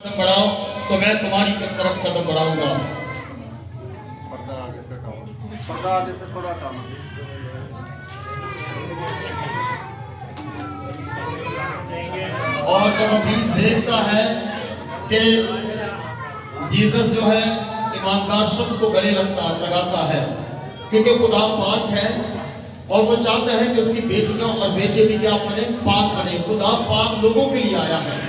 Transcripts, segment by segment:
قدم بڑھاؤ تو میں تمہاری طرف قدم بڑھاؤں گا۔ پردہ آگے سے ہٹاؤ، پردہ آگے سے تھوڑا ہٹانا۔ اور جب ابلیس دیکھتا ہے کہ جیسس جو ہے ایماندار شخص کو گلے لگاتا ہے، کیونکہ خدا پاک ہے اور وہ چاہتا ہے کہ اس کی بیٹیاں اور بیٹے بھی کیا بنے؟ پاک بنے۔ خدا پاک لوگوں کے لیے آیا ہے،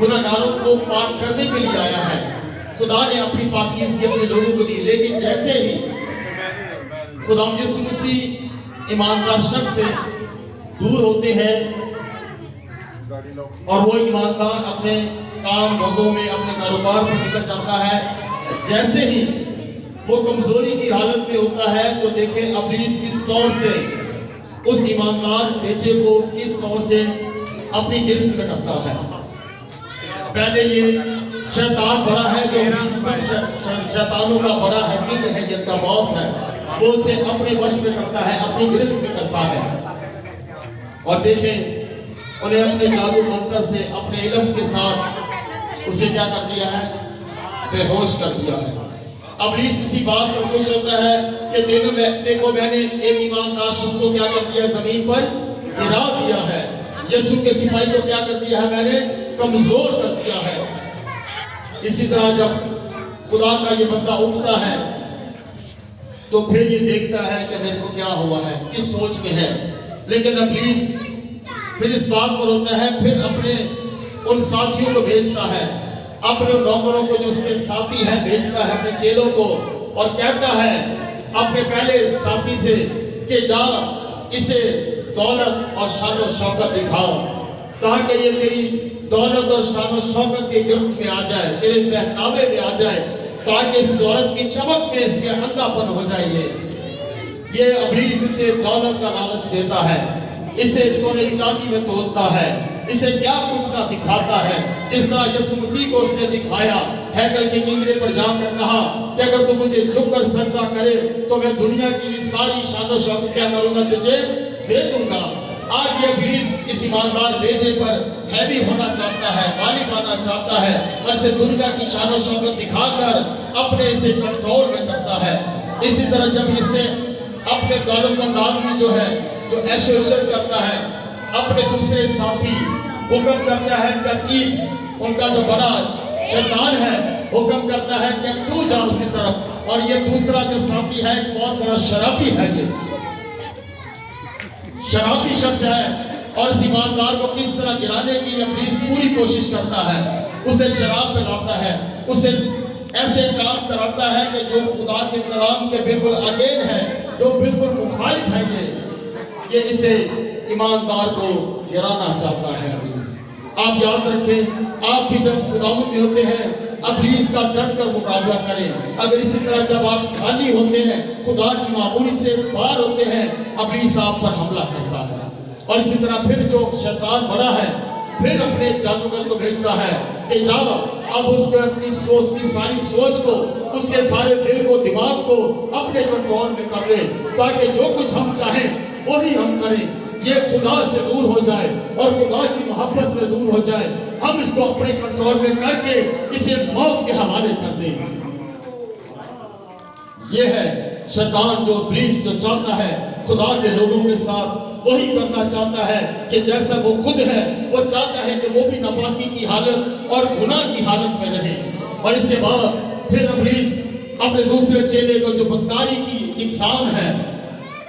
گناہگاروں کو پاک کرنے کے لیے آیا ہے۔ خدا نے اپنی پاکیزگی اپنے لوگوں کو دی، لیکن جیسے ہی خدا یسوع مسیح ایماندار شخص سے دور ہوتے ہیں اور وہ ایماندار اپنے کام دھندوں میں اپنے کاروبار میں نکل جاتا ہے، جیسے ہی وہ کمزوری کی حالت میں ہوتا ہے تو دیکھیں ابلیس کس طور سے اس ایماندار بیٹے کو کس طور سے اپنی گرفت میں کرتا ہے۔ پہلے یہ شیطان بڑا ہے جو سب شیطانوں کا بڑا ہے، کنگ ہے، جن کا باس ہے، وہ اسے اپنے وش میں کرتا ہے، اپنی گرفت میں کرتا ہے۔ اور دیکھیں انہیں اپنے جادو منتر سے اپنے علم کے ساتھ اسے کیا کر دیا ہے؟ بے ہوش کر دیا ہے۔ ابلیس اسی بات پر خوش ہوتا ہے کہ دیکھو میں نے ایک ایماندار شخص کو کیا کر دیا؟ زمین پر گرا دیا ہے۔ یسوع کے سپاہی کو کیا کر دیا ہے؟ میں نے کمزور کر دیا ہے۔ اسی طرح جب خدا کا یہ بندہ اٹھتا ہے تو پھر یہ دیکھتا ہے کہ میرے کو کیا ہوا ہے، کس سوچ میں ہے۔ لیکن ابلیس پھر اس بات پر ہوتا ہے، پھر اپنے ان ساتھیوں کو بھیجتا ہے، اپنے نوکروں کو جو اس کے ساتھی ہیں بھیجتا ہے، اپنے چیلوں کو، اور کہتا ہے اپنے پہلے ساتھی سے کہ جا اسے دولت اور شان و شوکت دکھاؤ تاکہ یہ تیری دولت اور شان و شوکت کی گرفت میں آ جائے، تیرے بہکاوے میں آ جائے، تاکہ اس دولت کی چمک میں اس کے اندھا پن ہو جائے۔ یہ ابلیس اسے دولت کا لالچ دیتا ہے، اسے سونے چاندی میں تولتا ہے، اسے کیا کچھ نہ دکھاتا ہے، جس طرح یسوع مسیح کو اس نے دکھایا ہیکل کے کنگرے پر جا کر کہا کہ اگر تو مجھے جھک کر سجدہ کرے تو میں دنیا کی ساری شان و شوکت کیا کروں گا؟ تجھے دے دوں گا۔ آج یہ ابلیس اس ایماندار بیٹے پر ہیوی ہونا چاہتا ہے، غالب آنا چاہتا ہے، اور اسے دنیا کی شان و شوکت دکھا کر اپنے اسے کنٹرول میں کرتا ہے۔ اسی طرح جب اسے اپنے دولت مند آدمی جو ہے جو عیش و عشرت کرتا ہے، اپنے دوسرے ساتھی حکم کرتا ہے، ان کا چیف، ان کا جو بڑا شیطان ہے، حکم کرتا ہے کہ تو جا اس کی طرف، اور یہ دوسرا جو ساتھی ہے ایک بہت بڑا شرابی ہے، یہ شرابی شخص ہے، اور اس ایماندار کو کس طرح گرانے کی ابلیس پوری کوشش کرتا ہے، اسے شراب پلاتا ہے، اسے ایسے کام کراتا ہے کہ جو خدا کے کلام کے بالکل اگین ہے، جو بالکل مخالف ہے۔ یہ اسے ایماندار کو گرانا چاہتا ہے ابلیس۔ آپ یاد رکھیں، آپ بھی جب خداوند میں ہوتے ہیں ابلیس کا ڈٹ کر مقابلہ کریں۔ اگر اسی طرح جب آپ خالی ہوتے ہیں، خدا کی معمولی سے باہر ہوتے ہیں، ابلیس آپ پر حملہ کرتا ہے۔ اور اسی طرح پھر جو شیطان بڑا ہے پھر اپنے جادوگر کو بھیجتا ہے کہ جاؤ اب اس کو اپنی سوچ کی ساری سوچ کو، اس کے سارے دل کو، دماغ کو اپنے کنٹرول میں کر دے، تاکہ جو کچھ ہم چاہیں وہی ہم کریں، یہ خدا سے دور ہو جائے اور خدا کی محبت سے دور ہو جائے، ہم اس کو اپنے کنٹرول میں کر کے اسے موت کے حوالے کر دیں۔ یہ ہے شیطان، جو ابلیس جو چاہتا ہے خدا کے لوگوں کے ساتھ وہی کرنا چاہتا ہے کہ جیسا وہ خود ہے، وہ چاہتا ہے کہ وہ بھی ناپاکی کی حالت اور گناہ کی حالت میں رہے۔ اور اس کے بعد پھر ابلیس اپنے دوسرے چیلے کو جو بدکاری کی اقسام ہے،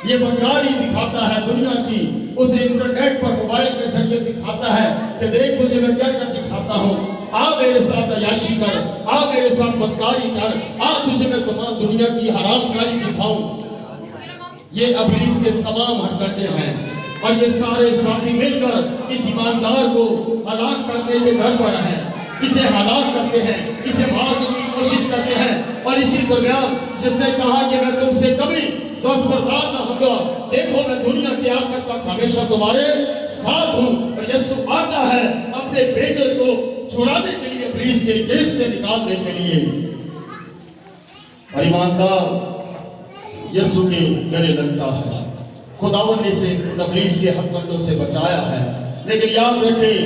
یہ بدکاری دکھاتا ہے دنیا کی، اسے انٹرنیٹ پر موبائل کے ذریعے دکھاتا ہے کہ دیکھ تجھے میں کیا کیا دکھاتا ہوں، آ میرے ساتھ عیاشی کر، آ میرے ساتھ بدکاری کر، آ تجھے میں تمام دنیا کی حرام کاری دکھاؤں۔ یہ ابلیس کے تمام ہتھ کنڈے ہیں، اور یہ سارے ساتھی مل کر اس ایماندار کو ہلاک کرنے کے گھر پر ہیں، اسے ہلاک کرتے ہیں، اسے مارنے کی کوشش کرتے ہیں۔ اور اسی درمیان جس نے کہا کہ میں تم سے کبھی دستبردار نہ ہوں گا، دیکھو میں دنیا کے آخر تک ہمیشہ تمہارے ساتھ ہوں، اور یسوع آتا ہے اپنے بیٹے کو چھڑانے کے لیے، ابلیس کے گرفت سے نکالنے کے لیے، اور ایماندار یسوع کے گلے لگتا ہے۔ خداوند نے اسے ابلیس کے ہتھ کنڈوں سے بچایا ہے، لیکن یاد رکھیں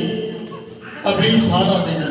ابلیس ہارا نہیں،